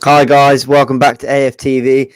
Hi guys, welcome back to AFTV.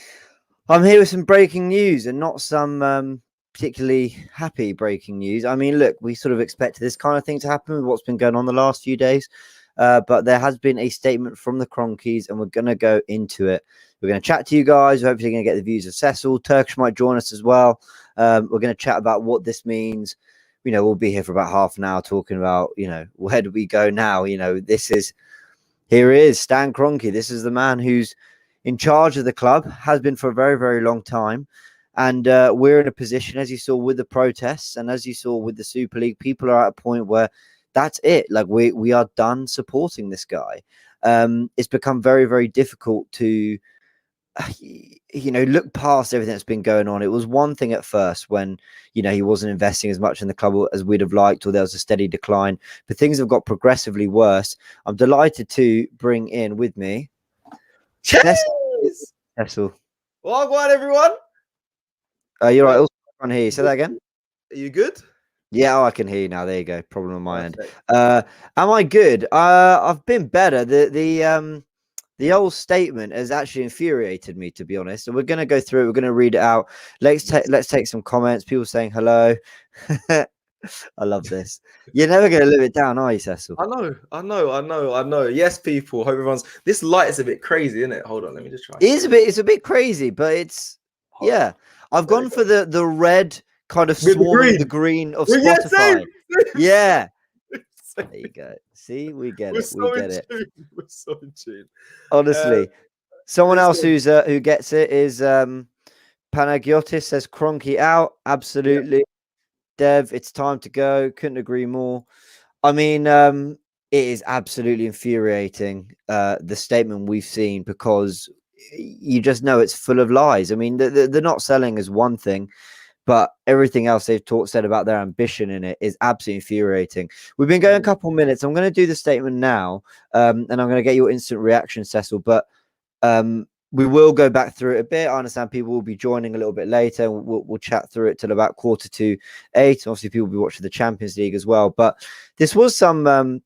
I'm here with some breaking news and not some particularly happy breaking news. I mean, look, we sort of expected this kind of thing to happen with what's been going on the last few days, but there has been a statement from the Cronkies and we're going to go into it. We're going to chat to you guys. We're hopefully going to get the views of Cecil. Turkish might join us as well. We're going to chat about what this means. You know, we'll be here for about half an hour talking about, where do we go now? Here he is, Stan Kroenke. This is the man who's in charge of the club, has been for a very, very long time. And we're in a position, as you saw with the protests and as you saw with the Super League, people are at a point where that's it. Like we are done supporting this guy. It's become very, very difficult to, look past everything that's been going on. It was one thing at first when, he wasn't investing as much in the club as we'd have liked, or there was a steady decline, but things have got progressively worse. I'm delighted to bring in with me Cecil. Well, go on, everyone. You're right. Also, I can't hear you. Say that again. Are you good? Yeah, I can hear you now. There you go. Problem on my end. Am I good? I've been better. The old statement has actually infuriated me, to be honest. So we're going to go through it. We're going to read it out. Let's take some comments. People saying hello. I love this. You're never going to live it down, are you, Cecil? I know. Yes, people. Hope everyone's. This light is a bit crazy, isn't it? Hold on, let me just try. It's a bit crazy, but it's I've gone for the red kind of swarming the green of Spotify. Yeah. There you go. See, we get it. We get it. We're so in tune. Honestly, someone else who gets it is Panagiotis says Kroenke out. Absolutely, yeah. Dev, it's time to go. Couldn't agree more. I mean, it is absolutely infuriating, the statement we've seen, because you just know it's full of lies. I mean, they're not selling is one thing, but everything else they've said about their ambition in it is absolutely infuriating. We've been going a couple minutes. I'm going to do the statement now, and I'm going to get your instant reaction, Cecil. But we will go back through it a bit. I understand people will be joining a little bit later. We'll chat through it till about 7:45. Obviously, people will be watching the Champions League as well. But this was some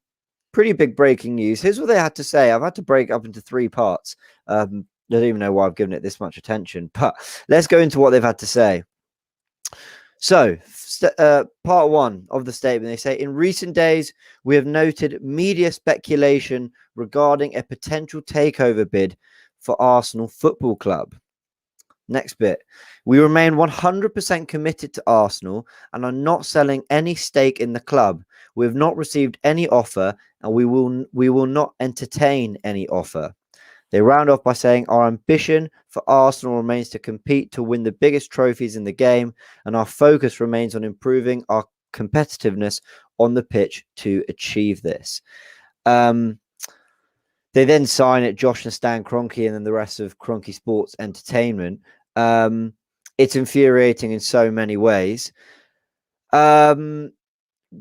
pretty big breaking news. Here's what they had to say. I've had to break up into 3 parts. I don't even know why I've given it this much attention. But let's go into what they've had to say. So, part 1 of the statement, they say, in recent days, we have noted media speculation regarding a potential takeover bid for Arsenal Football Club. Next bit, we remain 100% committed to Arsenal and are not selling any stake in the club. We have not received any offer and we will not entertain any offer. They round off by saying our ambition for Arsenal remains to compete to win the biggest trophies in the game, and our focus remains on improving our competitiveness on the pitch to achieve this. They then sign it, Josh and Stan Kroenke, and then the rest of Kroenke Sports Entertainment. It's infuriating in so many ways.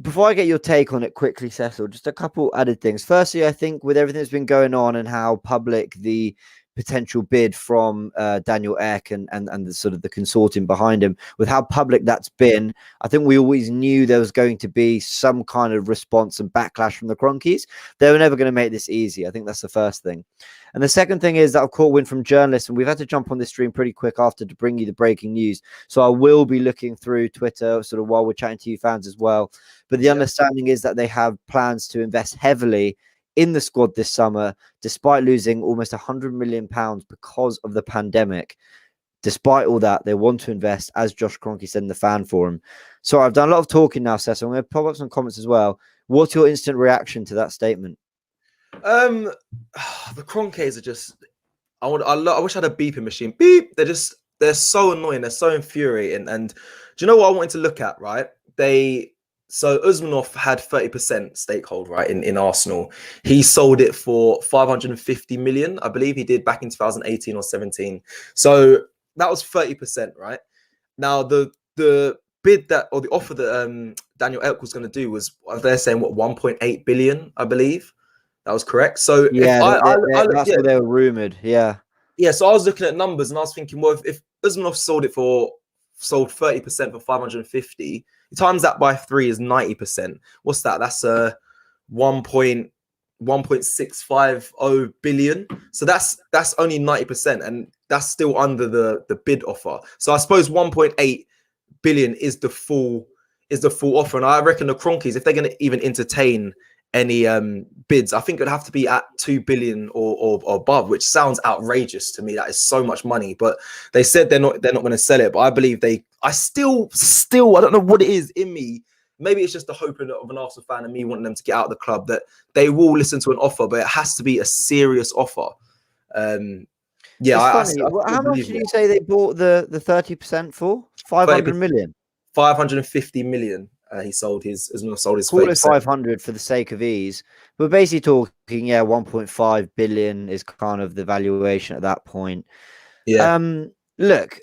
Before I get your take on it quickly, Cecil, just a couple added things. Firstly, I think with everything that's been going on and how public the potential bid from Daniel Ek and the sort of the consortium behind him, with how public that's been, I think we always knew there was going to be some kind of response and backlash from the Cronkies. They were never going to make this easy. I think that's the first thing. And the second thing is that I've caught wind from journalists, and we've had to jump on this stream pretty quick after to bring you the breaking news. So I will be looking through Twitter sort of while we're chatting to you fans as well. But the understanding is that they have plans to invest heavily in the squad this summer, despite losing almost £100 million because of the pandemic. Despite all that, they want to invest, as Josh Kroenke said in the fan forum. So I've done a lot of talking now, Seth. So I'm going to pop up some comments as well. What's your instant reaction to that statement? The Cronkites are just. I wish I had a beeping machine. Beep. They're so annoying. They're so infuriating. And do you know what I wanted to look at? Right? So Usmanov had 30% stakehold, right, in Arsenal. He sold it for 550 million, I believe he did, back in 2018 or 17. So that was 30%, right? Now the bid that, or the offer that Daniel Ek was going to do was, they're saying, what, 1.8 billion, I believe. That was correct. So yeah, that's what they were rumored. Yeah. Yeah. So I was looking at numbers and I was thinking, well, if Usmanov sold 30% for 550, times that by 3 is 90%. What's that? That's 1.2 1.650 billion. So that's only 90%, and that's still under the bid offer. So I suppose 1.8 billion is the full offer. And I reckon the Cronkies, if they're going to even entertain any bids, I think it'd have to be at 2 billion or above, which sounds outrageous to me. That is so much money. But they said they're not going to sell it. But I believe I still I don't know what it is in me. Maybe it's just the hope of an Arsenal fan and me wanting them to get out of the club, that they will listen to an offer, but it has to be a serious offer. Yeah, it's funny. How much did you say they bought the 30% for? 500 million. 550 million. He sold his. Call it 500 for the sake of ease. We're basically talking, 1.5 billion is kind of the valuation at that point. Yeah. Look,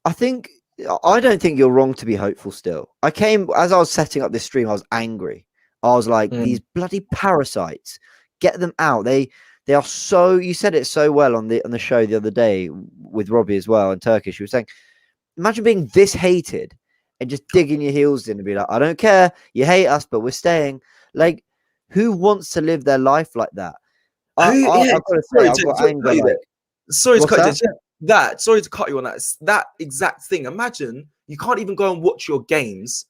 I don't think you're wrong to be hopeful still. As I was setting up this stream, I was angry. I was like, these bloody parasites, get them out. They are so, you said it so well on the show the other day with Robbie as well in Turkish. You were saying, imagine being this hated and just digging your heels in and be like, I don't care, you hate us, but we're staying. Like, who wants to live their life like that? I've got to say, I've got anger. Sorry to cut you. Sorry to cut you on that. It's that exact thing. Imagine you can't even go and watch your games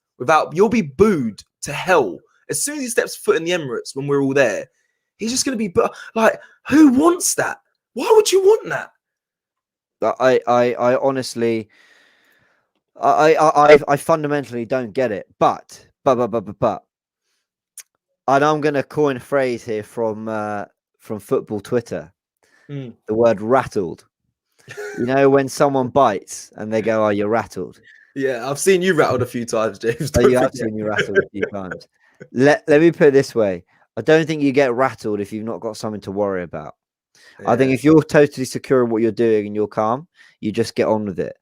you'll be booed to hell. As soon as he steps foot in the Emirates when we're all there, he's just going to be like, who wants that? Why would you want that? I honestly, I fundamentally don't get it. But, and I'm going to coin a phrase here from football Twitter. The word rattled. You know, when someone bites and they go, "Oh, you're rattled." Yeah, I've seen you rattled a few times, James. You have seen you rattled a few times. Let me put it this way: I don't think you get rattled if you've not got something to worry about. Yeah. I think if you're totally secure in what you're doing and you're calm, you just get on with it.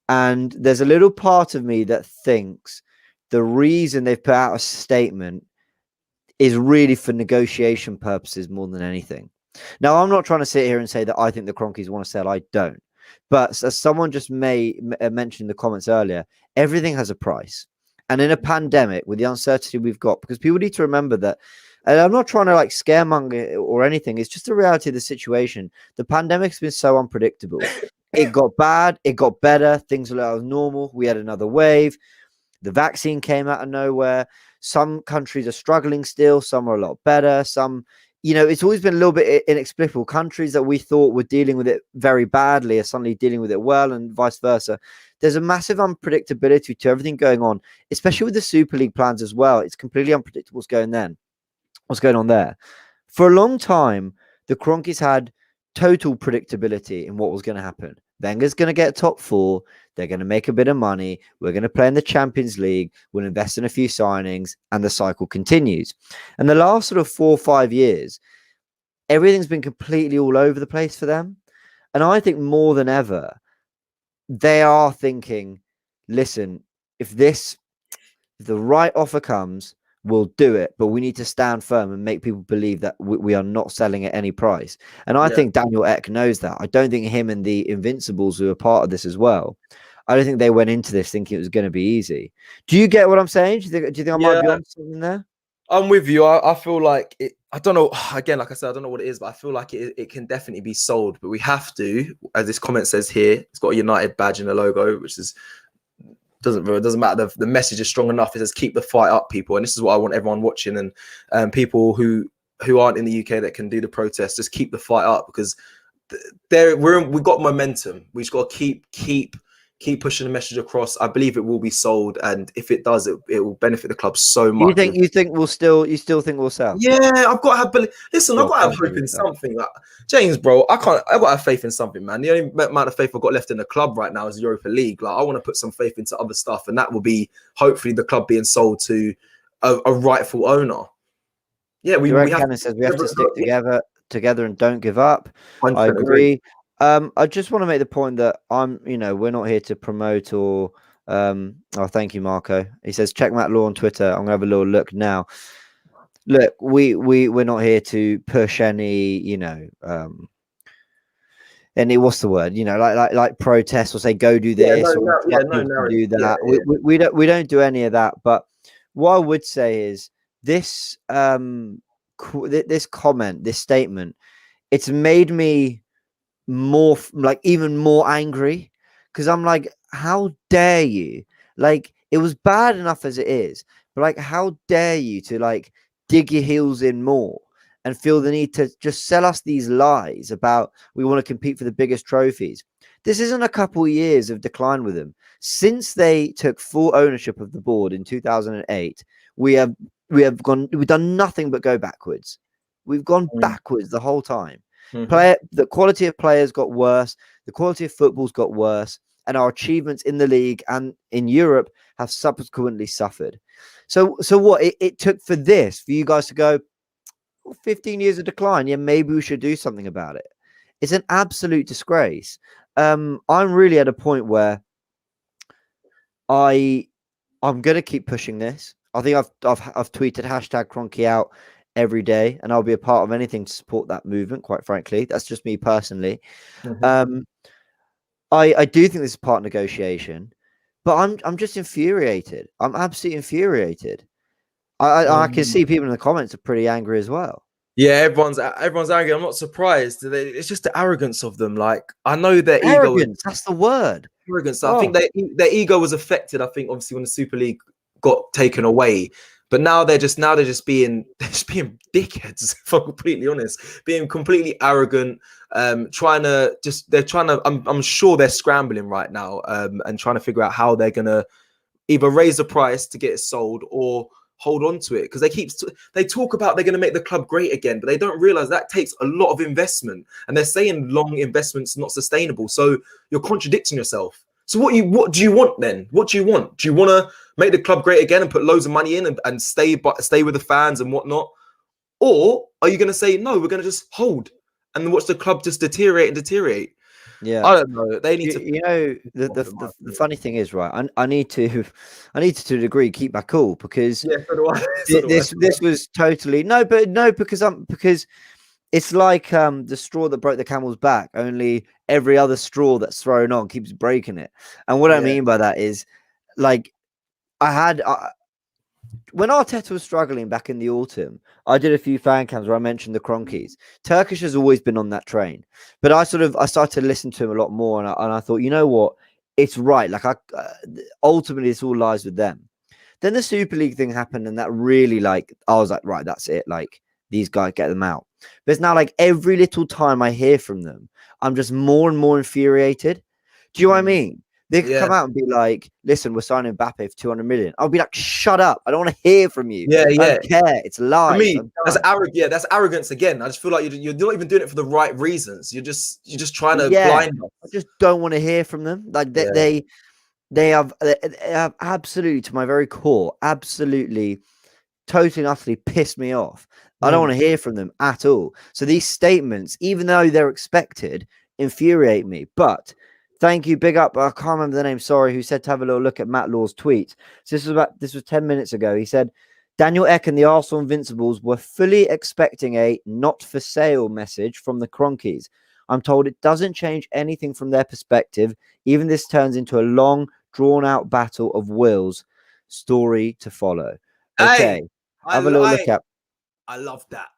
And there's a little part of me that thinks the reason they've put out a statement is really for negotiation purposes more than anything. Now, I'm not trying to sit here and say that I think the Cronkies want to sell. I don't. But as someone just mentioned in the comments earlier, everything has a price. And in a pandemic, with the uncertainty we've got, because people need to remember that, and I'm not trying to like scaremonger or anything, it's just the reality of the situation. The pandemic's been so unpredictable. It got bad, it got better, things were normal. We had another wave. The vaccine came out of nowhere. Some countries are struggling still, some are a lot better, some... it's always been a little bit inexplicable. Countries that we thought were dealing with it very badly are suddenly dealing with it well, and vice versa. There's a massive unpredictability to everything going on, especially with the Super League plans as well. It's completely unpredictable what's going on there. For a long time, the Cronkies had total predictability in what was going to happen. Wenger's going to get top 4. They're going to make a bit of money. We're going to play in the Champions League. We'll invest in a few signings, and the cycle continues. And the last sort of 4 or 5 years, everything's been completely all over the place for them. And I think more than ever, they are thinking, listen, if the right offer comes, we'll do it, but we need to stand firm and make people believe that we are not selling at any price. And I think Daniel Ek knows that. I don't think him and the Invincibles, who are part of this as well, I don't think they went into this thinking it was going to be easy. Do you get what I'm saying? Do you think I might be on something there? I'm with you. I feel like it. I don't know. Again, like I said, I don't know what it is, but I feel like it can definitely be sold. But we have to, as this comment says here, it's got a United badge and a logo, which is doesn't matter. The message is strong enough. It says keep the fight up, people. And this is what I want everyone watching and people who aren't in the UK that can do the protest. Just keep the fight up, because we've got momentum. We just got to keep pushing the message across. I believe it will be sold, and if it does, it will benefit the club so much. You still think we'll sell? Yeah, I've got to have. Listen, I've got to have hope in something. Like, James, bro, I've got to have faith in something, man. The only amount of faith I've got left in the club right now is the Europa League. Like, I want to put some faith into other stuff, and that will be hopefully the club being sold to a rightful owner. Yeah, we have. Says we have to stick together and don't give up. I agree. I just want to make the point that we're not here to promote or thank you, Marco. He says check Matt Law on Twitter. I'm gonna have a little look now. Look, we're not here to push any, what's the word? Like protest or say go do this do that. We don't do any of that. But what I would say is this this comment, this statement, it's made me more like even more angry, because I'm like, how dare you? Like, it was bad enough as it is, but like, how dare you to like dig your heels in more and feel the need to just sell us these lies about we want to compete for the biggest trophies. This isn't a couple of years of decline with them. Since they took full ownership of the board in 2008, we've done nothing but go backwards. We've gone backwards the whole time. The quality of players got worse, the quality of football's got worse, and our achievements in the league and in Europe have subsequently suffered. So what it took for you guys to go, well, 15 years of decline, yeah, maybe we should do something about it. It's an absolute disgrace. I'm really at a point where I'm gonna keep pushing this. I think I've tweeted hashtag Kroenke out every day, and I'll be a part of anything to support that movement. Quite frankly, that's just me personally. I do think this is part negotiation, but I'm just infuriated. I'm absolutely infuriated. I can see people in the comments are pretty angry as well. Yeah, everyone's angry. I'm not surprised. It's just the arrogance of them. Like, I know their arrogance. That's the word. Arrogance. I think their ego was affected. I think obviously when the Super League got taken away, but now they're just being dickheads. If I'm completely honest, being completely arrogant. I'm sure they're scrambling right now and trying to figure out how they're gonna either raise the price to get it sold or hold on to it, because they talk about they're going to make the club great again, but they don't realize that takes a lot of investment, and they're saying long investments not sustainable. So you're contradicting yourself. So what do you want then? What do you want? Do you want to make the club great again and put loads of money in and stay with the fans and whatnot, or are you going to say no? We're going to just hold and watch the club just deteriorate? Yeah, I don't know. They need to. You know, the funny thing is, right? I need to a degree keep my cool, because this was totally because it's like the straw that broke the camel's back. Only every other straw that's thrown on keeps breaking it. And what I mean by that is, like, when Arteta was struggling back in the autumn, I did a few fan cams where I mentioned the Cronkites. Turkish has always been on that train, but I started to listen to him a lot more, and I thought, you know what, it's right. Like, ultimately, this all lies with them. Then the Super League thing happened, and that really, like, I was like, right, that's it. Like, these guys, get them out. But it's now like every little time I hear from them, I'm just more and more infuriated. Do you know what I mean? They could come out and be like, listen, we're signing Mbappe for 200 million. I'll be like, shut up. I don't want to hear from you. I don't care. It's lies. For me, that's arrogance again. I just feel like you're not even doing it for the right reasons. You're just trying to blind us. I just don't want to hear from them. Like, they have absolutely, to my very core, absolutely, totally and utterly pissed me off. I don't want to hear from them at all. So these statements, even though they're expected, infuriate me. But thank you, big up. I can't remember the name. Sorry, who said to have a little look at Matt Law's tweet. So this was 10 minutes ago. He said Daniel Ek and the Arsenal Invincibles were fully expecting a not for sale message from the Cronkies. I'm told it doesn't change anything from their perspective. Even this turns into a long, drawn out battle of wills. Story to follow. Okay, have a little look at. I love that.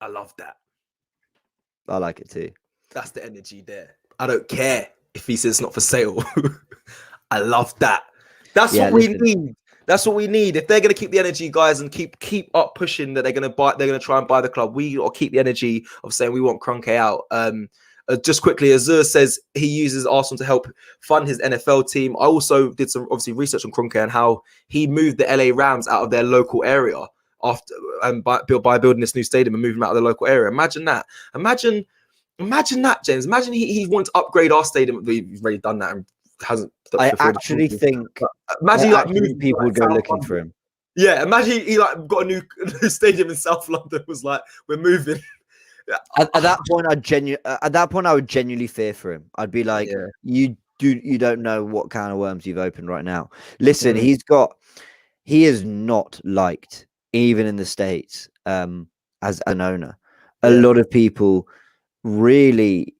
I like it too. That's the energy there. I don't care if he says it's not for sale. I love that. That's what we need. That's what we need. If they're going to keep the energy, guys, and keep up pushing that they're going to try and buy the club, we got to keep the energy of saying we want Kroenke out. Just quickly, Azur says he uses Arsenal to help fund his NFL team. I also did some obviously research on Kroenke and how he moved the LA Rams out of their local area after by building this new stadium and moving them out of the local area. Imagine that. Imagine that, James. Imagine he wants to upgrade our stadium. He's already done that and hasn't. I actually think. Imagine people would go looking for him. Yeah, imagine he like got a new stadium in South London. Was like, we're moving. At that point, I would genuinely fear for him. I'd be like, you don't know what kind of worms you've opened right now. Listen, he is not liked even in the States as an owner. A lot of people really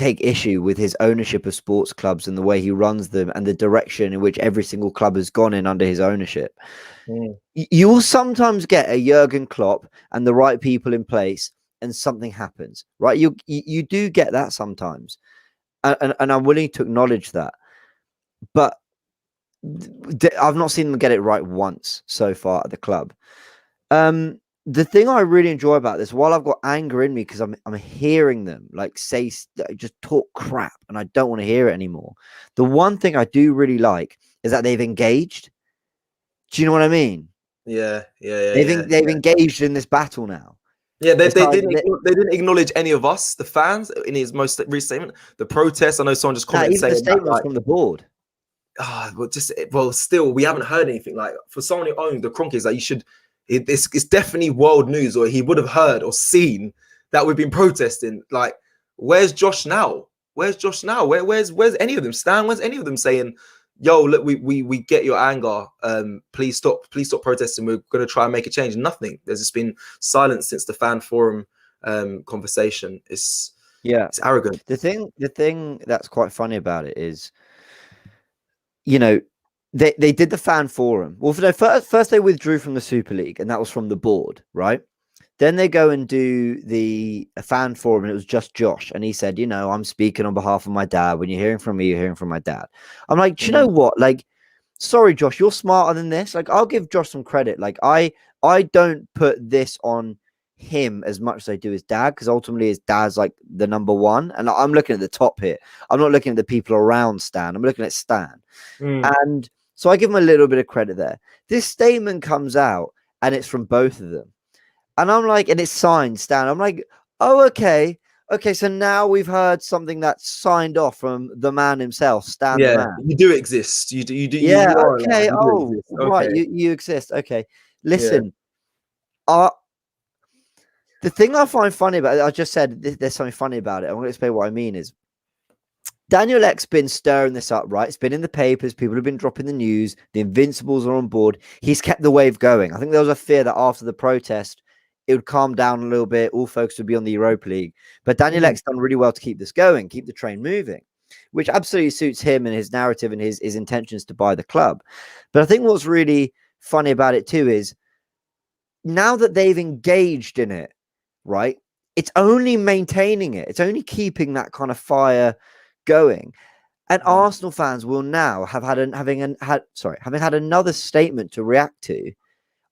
take issue with his ownership of sports clubs and the way he runs them and the direction in which every single club has gone in under his ownership. You will sometimes get a Jurgen Klopp and the right people in place, and something happens, right? You do get that sometimes, and I'm willing to acknowledge that, but I've not seen them get it right once so far at the club. The thing I really enjoy about this, while I've got anger in me because I'm hearing them like say just talk crap, and I don't want to hear it anymore. The one thing I do really like is that they've engaged. Do you know what I mean? Yeah. They've engaged in this battle now. Yeah, they didn't acknowledge any of us, the fans, in his most recent statement. The protests, I know someone just commented even the saying statement that, was like, from the board. Still, we haven't heard anything. Like, for someone who owns the Cronkites, like, it's definitely world news, or he would have heard or seen that we've been protesting. Like, where's Josh now? Where's any of them? Stan, where's any of them saying, yo, look, we get your anger. Please stop protesting. We're gonna try and make a change. Nothing. There's just been silence since the fan forum conversation. It's arrogant. The thing that's quite funny about it is, you know, they did the fan forum. Well, for their first they withdrew from the Super League, and that was from the board, right? Then they go and do the fan forum, and it was just Josh, and he said, you know, I'm speaking on behalf of my dad. When you're hearing from me, you're hearing from my dad. I'm like, do you know what? Like, sorry, Josh, you're smarter than this. Like, I'll give Josh some credit. Like, I don't put this on him as much as I do his dad, because ultimately his dad's like the number one, and I'm looking at the top here. I'm not looking at the people around Stan. I'm looking at Stan, and so I give him a little bit of credit there. This statement comes out, and it's from both of them, and I'm like, and it's signed Stan. I'm like, oh, okay. So now we've heard something that's signed off from the man himself, Stan the man. You do exist. You do. Yeah. You okay. exist. Right. Okay. You exist. Okay. Listen. The thing I find funny about it, I just said there's something funny about it. I'm going to explain what I mean is Daniel Ek's been stirring this up, right? It's been in the papers. People have been dropping the news. The Invincibles are on board. He's kept the wave going. I think there was a fear that after the protest, it would calm down a little bit. All focus would be on the Europa League. But Daniel Ek's done really well to keep this going, keep the train moving, which absolutely suits him and his narrative and his intentions to buy the club. But I think what's really funny about it too is now that they've engaged in it, right? It's only maintaining it. It's only keeping that kind of fire going. And Arsenal fans will now have having had another statement to react to.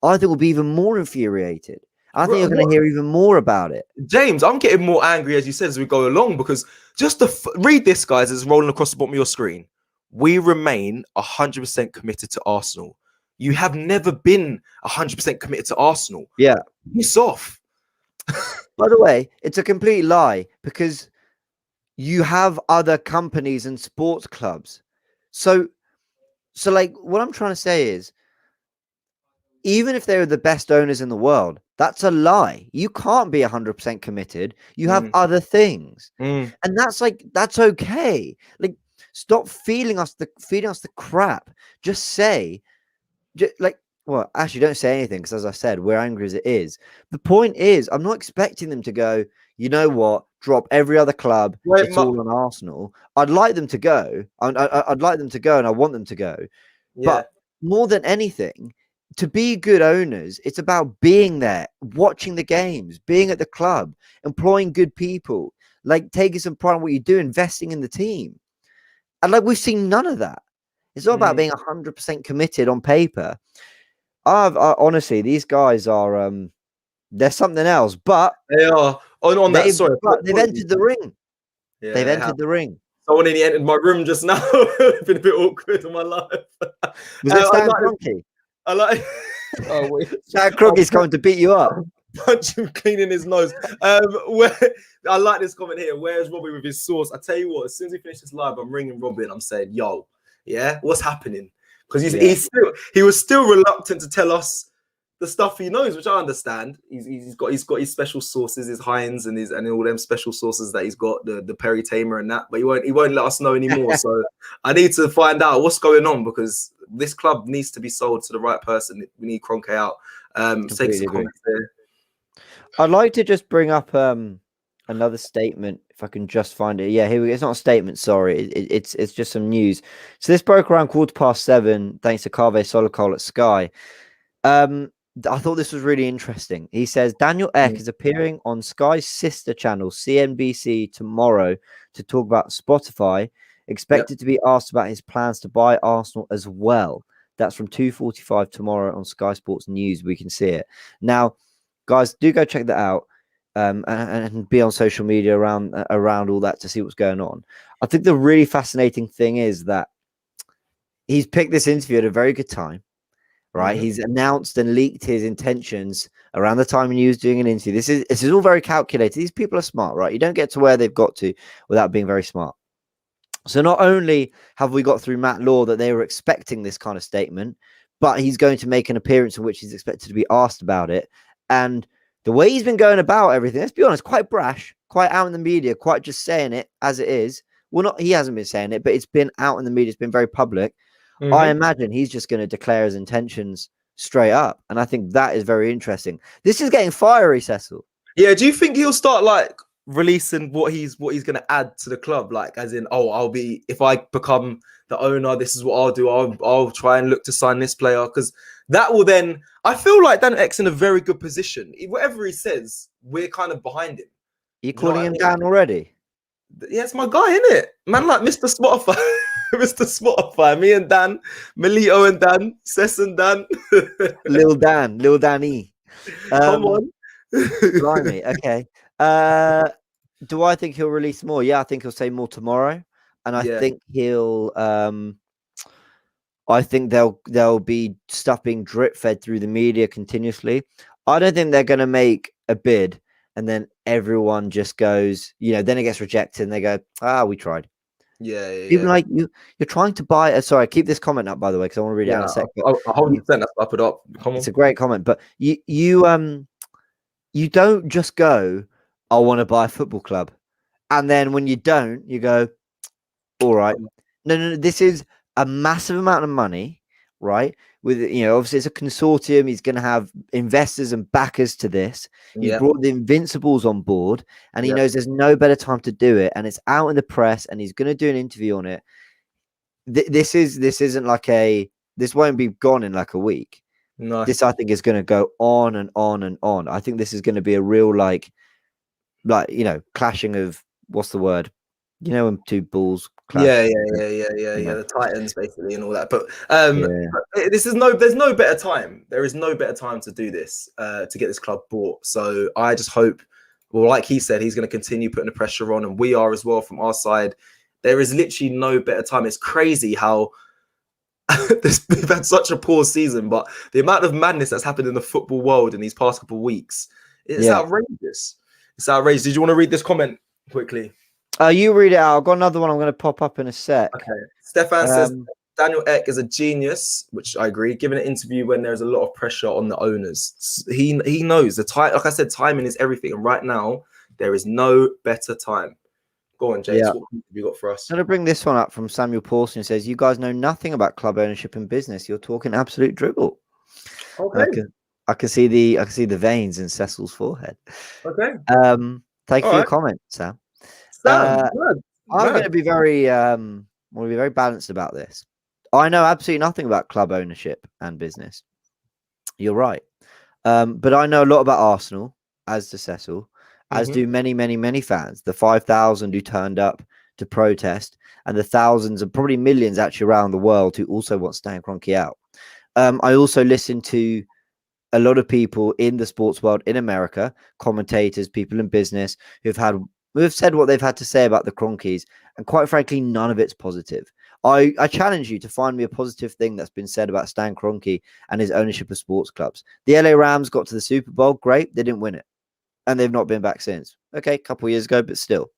I think will be even more infuriated. I think you're going to hear even more about it. James, I'm getting more angry, as you said, as we go along, because just to read this, guys, is rolling across the bottom of your screen. We remain 100% committed to Arsenal. You have never been 100% committed to Arsenal. Yeah. Piss off. By the way, it's a complete lie, because you have other companies and sports clubs. So like, what I'm trying to say is, even if they're the best owners in the world, that's a lie. You can't be 100% committed. You have other things, and that's okay. Like, stop feeding us the crap. Just say, well, actually, don't say anything, because as I said, we're angry as it is. The point is, I'm not expecting them to go, you know what, drop every other club. It's all on Arsenal. I'd like them to go. I'd like them to go, and I want them to go. Yeah. But more than anything, to be good owners, it's about being there, watching the games, being at the club, employing good people, like taking some pride in what you do, investing in the team. And like, we've seen none of that. It's not about being 100% committed on paper. Honestly, these guys are they're something else, but they are on that. Sorry, but they've entered the ring. Yeah, they've entered the ring. Someone nearly entered my room just now. It's been a bit awkward in my life. Was that Stan Kroenke? I like. Oh wait, Stan Kroenke's coming to beat you up. Punch him clean in his nose. I like this comment here. Where's Robbie with his sauce? I tell you what, as soon as we finish this live, I'm ringing Robbie and I'm saying, "Yo, yeah, what's happening?" Because he was still reluctant to tell us the stuff he knows, which I understand. He's got his special sauces, his Heinz and all them special sauces that he's got, the Perry Tamer and that, but he won't let us know anymore. So I need to find out what's going on, because this club needs to be sold to the right person. We need Kroenke out. Take some comments there. I'd like to just bring up another statement. If I can just find it. Yeah, here we go. It's not a statement. Sorry, it's just some news. So this broke around 7:15, thanks to Kaveh Solokol at Sky. I thought this was really interesting. He says Daniel Ek is appearing on Sky's sister channel CNBC tomorrow to talk about Spotify. Expected to be asked about his plans to buy Arsenal as well. That's from 2:45 tomorrow on Sky Sports News. We can see it now, guys. Do go check that out. And be on social media around all that to see what's going on. I think the really fascinating thing is that he's picked this interview at a very good time, right? He's announced and leaked his intentions around the time he was doing an interview. This is all very calculated. These people are smart, right? You don't get to where they've got to without being very smart. So not only have we got through Matt Law that they were expecting this kind of statement, but he's going to make an appearance in which he's expected to be asked about it. And the way he's been going about everything, let's be honest, quite brash, quite out in the media, quite just saying it as it is. Well, he hasn't been saying it, but it's been out in the media. It's been very public. I imagine he's just going to declare his intentions straight up. And I think that is very interesting. This is getting fiery, Cecil. Yeah. Do you think he'll start like releasing what he's going to add to the club? Like, as in, if I become the owner, this is what I'll do. I'll try and look to sign this player, because that will then, I feel like Dan X in a very good position. Whatever he says, we're kind of behind him. You calling him Dan already? Yeah, it's my guy, isn't it? Man, like Mr. Spotify. Mr. Spotify. Me and Dan, Melito and Dan, Cess and Dan. Lil Danny. Come on. Blimey, okay. Do I think he'll release more? Yeah, I think he'll say more tomorrow. And I think he'll I think there'll be stuff being drip fed through the media continuously. I don't think they're going to make a bid and then everyone just goes, then it gets rejected and they go, we tried. Yeah. Even like you're trying to buy. Sorry, keep this comment up by the way because I want to read it out in a second. 100%. That's up it up. Come on. It's a great comment, but you don't just go, I want to buy a football club, and then when you don't, you go, all right. No. This is a massive amount of money, right? With obviously it's a consortium. He's going to have investors and backers to this. He brought the Invincibles on board, and he knows there's no better time to do it. And it's out in the press, and he's going to do an interview on it. This isn't like this won't be gone in like a week. No. This I think is going to go on and on and on. I think this is going to be a real like clashing of what's the word? When two bulls clash. Yeah. The Titans basically and all that. But there's no better time. There is no better time to do this, to get this club bought. So I just hope, well, like he said, he's going to continue putting the pressure on, and we are as well from our side. There is literally no better time. It's crazy how we've had such a poor season, but the amount of madness that's happened in the football world in these past couple of weeks, it's outrageous. It's outrageous. Did you want to read this comment quickly? You read it out. I've got another one I'm going to pop up in a sec. Okay. Stefan says Daniel Ek is a genius, which I agree. Giving an interview when there's a lot of pressure on the owners. He knows the time. Like I said, timing is everything. And right now, there is no better time. Go on, James. What have you got for us? I'm going to bring this one up from Samuel Paulson. Who says, you guys know nothing about club ownership and business. You're talking absolute dribble. Okay. I can see the veins in Cecil's forehead. Okay. Thank you for your comment, Sam. I'm going to be very balanced about this. I know absolutely nothing about club ownership and business. You're right. But I know a lot about Arsenal, as does Cecil, as do many, many, many fans. The 5,000 who turned up to protest, and the thousands and probably millions actually around the world who also want Stan Kroenke out. I also listen to a lot of people in the sports world in America, commentators, people in business who've said what they've had to say about the Cronkites, and quite frankly, none of it's positive. I challenge you to find me a positive thing that's been said about Stan Kroenke and his ownership of sports clubs. The LA Rams got to the Super Bowl, great, they didn't win it, and they've not been back since. Okay, a couple of years ago, but still.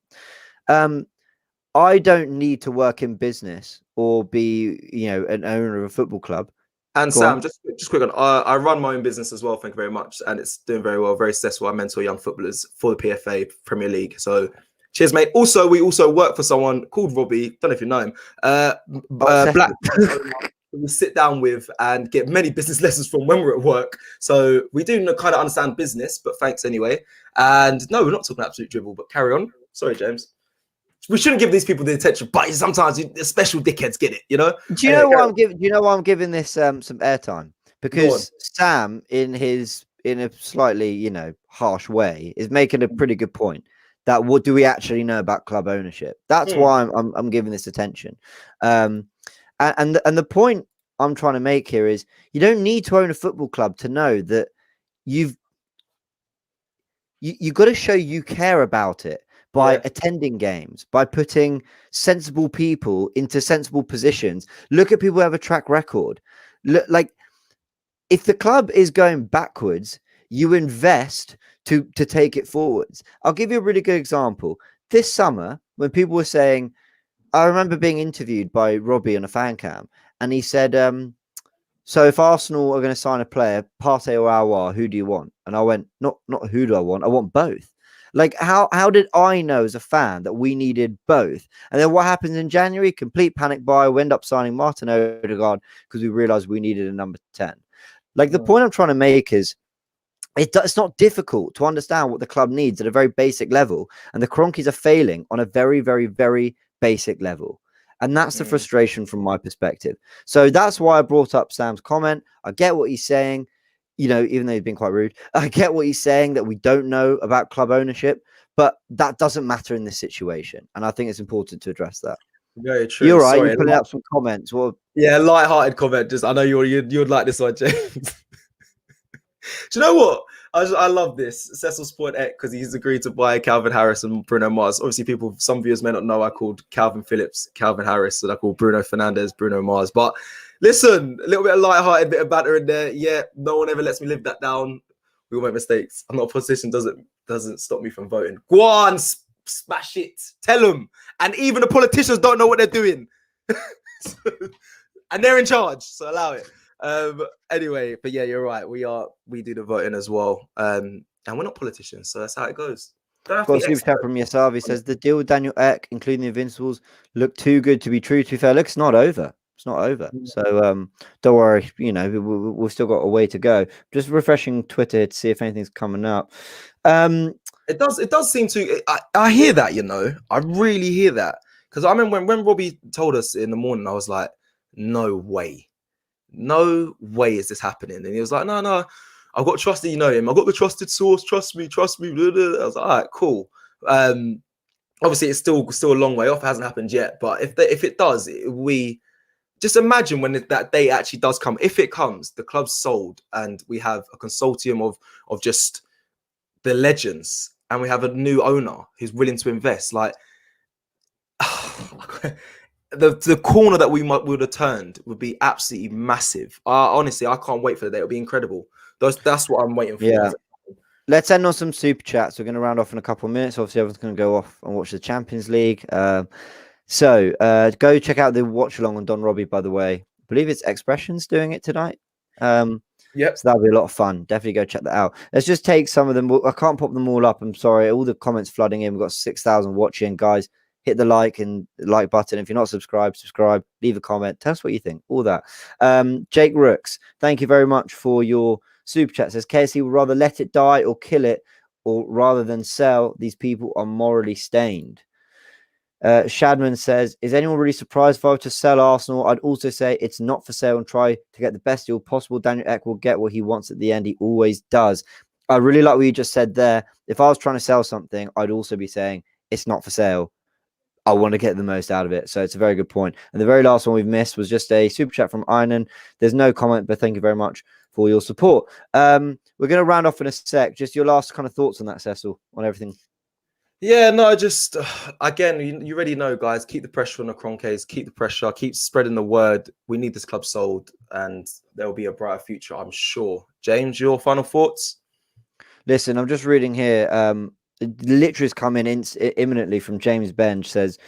I don't need to work in business or be, an owner of a football club. And Sam, just quick on, I run my own business as well, thank you very much. And it's doing very well, very successful. I mentor young footballers for the PFA Premier League. So cheers, mate. Also, we also work for someone called Robbie. Don't know if you know him. Black. we sit down with and get many business lessons from when we're at work. So we do kind of understand business, but thanks anyway. And no, we're not talking absolute dribble, but carry on. Sorry, James. We shouldn't give these people the attention, but sometimes the special dickheads get it, you know? Do you know why I'm giving? Do you know why I'm giving this some airtime? Because Sam, in a slightly, you know, harsh way, is making a pretty good point. That what do we actually know about club ownership? That's why I'm giving this attention. And the point I'm trying to make here is you don't need to own a football club to know that you've got to show you care about it by attending games, by putting sensible people into sensible positions. Look at people who have a track record. Look, like if the club is going backwards, you invest to take it forwards. I'll give you a really good example. This summer, when people were saying, I remember being interviewed by Robbie on a fan cam, and he said, so if Arsenal are going to sign a player, Partey or Aouar, who do you want? And I went, not who do I want both. Like, how did I know as a fan that we needed both? And then what happens in January? Complete panic buy. We end up signing Martin Odegaard because we realized we needed a number 10. Like, the point I'm trying to make is it's not difficult to understand what the club needs at a very basic level. And the Cronkies are failing on a very, very, very basic level. And that's the frustration from my perspective. So that's why I brought up Sam's comment. I get what he's saying. You know, even though he's been quite rude, I get what he's saying that we don't know about club ownership, but that doesn't matter in this situation. And I think it's important to address that. Very true. You're right. You're putting up some comments. Well, yeah, light-hearted comment. Just I know you'd like this one, James. Do you know what? I love this. Cecil's point because he's agreed to buy Calvin Harris and Bruno Mars. Obviously, some viewers may not know I called Calvin Phillips Calvin Harris, and I called Bruno Fernandes Bruno Mars. But listen, a little bit of light-hearted, bit of banter in there. Yeah, no one ever lets me live that down. We all make mistakes. I'm not a politician. Doesn't stop me from voting. Go on, smash it. Tell them. And even the politicians don't know what they're doing, and they're in charge. So allow it. Anyway, but yeah, you're right. We do the voting as well. And we're not politicians, so that's how it goes. Got a super chat from Yasavi says the deal with Daniel Ek, including the Invincibles, look too good to be true. To be fair, look, it's not over. It's not over. So don't worry. You know, we've still got a way to go. Just refreshing Twitter to see if anything's coming up. It does seem to. I hear that. You know, I really hear that because I remember when Robbie told us in the morning, I was like, no way. No way is this happening. And he was like, no, I've got trusted, you know him. I've got the trusted source. Trust me. Blah, blah. I was like, all right, cool. Obviously, it's still a long way off. It hasn't happened yet. But if it does, we just imagine when that day actually does come. If it comes, the club's sold and we have a consortium of just the legends and we have a new owner who's willing to invest. Like, the corner that we would have turned would be absolutely massive. Honestly, I can't wait for the day. It'll be incredible. That's what I'm waiting for. Yeah. Let's end on some super chats. We're going to round off in a couple of minutes. Obviously, everyone's going to go off and watch the Champions League. So go check out the watch along on Don Robbie, by the way. I believe it's Expressions doing it tonight. Yep. So that'll be a lot of fun. Definitely go check that out. Let's just take some of them. I can't pop them all up. I'm sorry. All the comments flooding in. We've got 6,000 watching, guys. Hit the like button. If you're not subscribed, subscribe, leave a comment, tell us what you think, all that. Jake Rooks, thank you very much for your super chat. Says KSC would rather let it die or kill it, or rather than sell. These people are morally stained. Shadman says, is anyone really surprised if I were to sell Arsenal? I'd also say it's not for sale and try to get the best deal possible. Daniel Ek will get what he wants at the end. He always does. I really like what you just said there. If I was trying to sell something, I'd also be saying it's not for sale. I want to get the most out of it. So it's a very good point. And the very last one we've missed was just a super chat from Einan. There's no comment, but thank you very much for your support. We're going to round off in a sec. Just your last kind of thoughts on that, Cecil, on everything. Yeah, no, just again, you already know, guys. Keep the pressure on the Cronkites. Keep the pressure. Keep spreading the word. We need this club sold, and there will be a brighter future, I'm sure. James, your final thoughts? Listen, I'm just reading here. Literally has come in imminently from James Bench. Says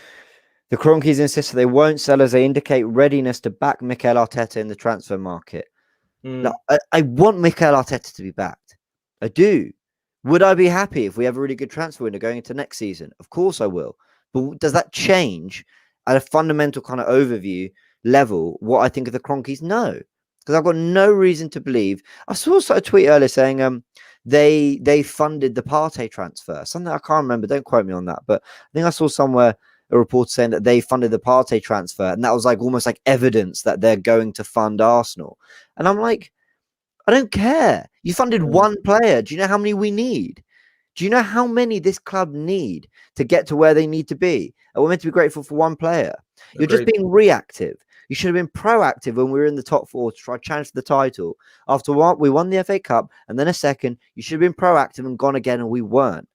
the Cronkies insist that they won't sell as they indicate readiness to back Mikel Arteta in the transfer market. Now, I want Mikel Arteta to be backed. I do. Would I be happy if we have a really good transfer window going into next season? Of course I will. But does that change at a fundamental kind of overview? level what I think of the Cronkies? No, because I've got no reason to believe. I saw a tweet earlier saying they funded the Partey transfer. Something I can't remember. Don't quote me on that, but I think I saw somewhere a report saying that they funded the Partey transfer, and that was like almost like evidence that they're going to fund Arsenal. And I'm like, I don't care. You funded one player. Do you know how many we need? Do you know how many this club need to get to where they need to be? And we're meant to be grateful for one player. You're just being reactive. You should have been proactive when we were in the top four to try to challenge for the title. After what we won the FA Cup and then a second, you should have been proactive and gone again, and we weren't.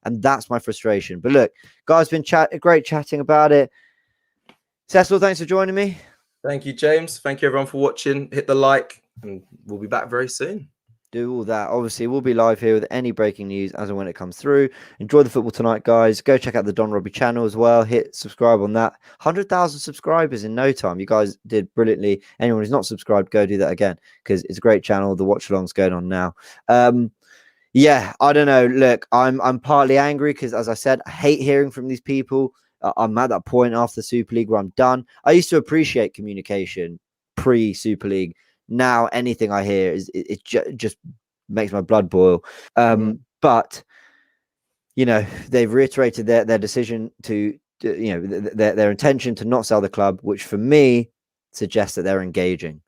And that's my frustration. But look, guys, been great chatting about it. Cecil, thanks for joining me. Thank you, James. Thank you, everyone, for watching. Hit the like, and we'll be back very soon. Do all that. Obviously, we'll be live here with any breaking news as and when it comes through. Enjoy the football tonight, guys. Go check out the Don Robbie channel as well. Hit subscribe on that. 100,000 subscribers in no time. You guys did brilliantly. Anyone who's not subscribed, go do that again, because it's a great channel. The watch along's going on now. Yeah, I don't know. Look, I'm partly angry because, as I said, I hate hearing from these people. I'm at that point after the Super League where I'm done. I used to appreciate communication pre-Super League. Now anything I hear it just makes my blood boil. But you know, they've reiterated their decision to you know, their intention to not sell the club, which for me suggests that they're engaging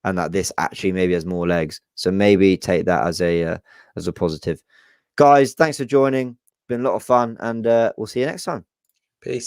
and that this actually maybe has more legs. So maybe take that as a positive. Guys, thanks for joining. Been a lot of fun, and we'll see you next time.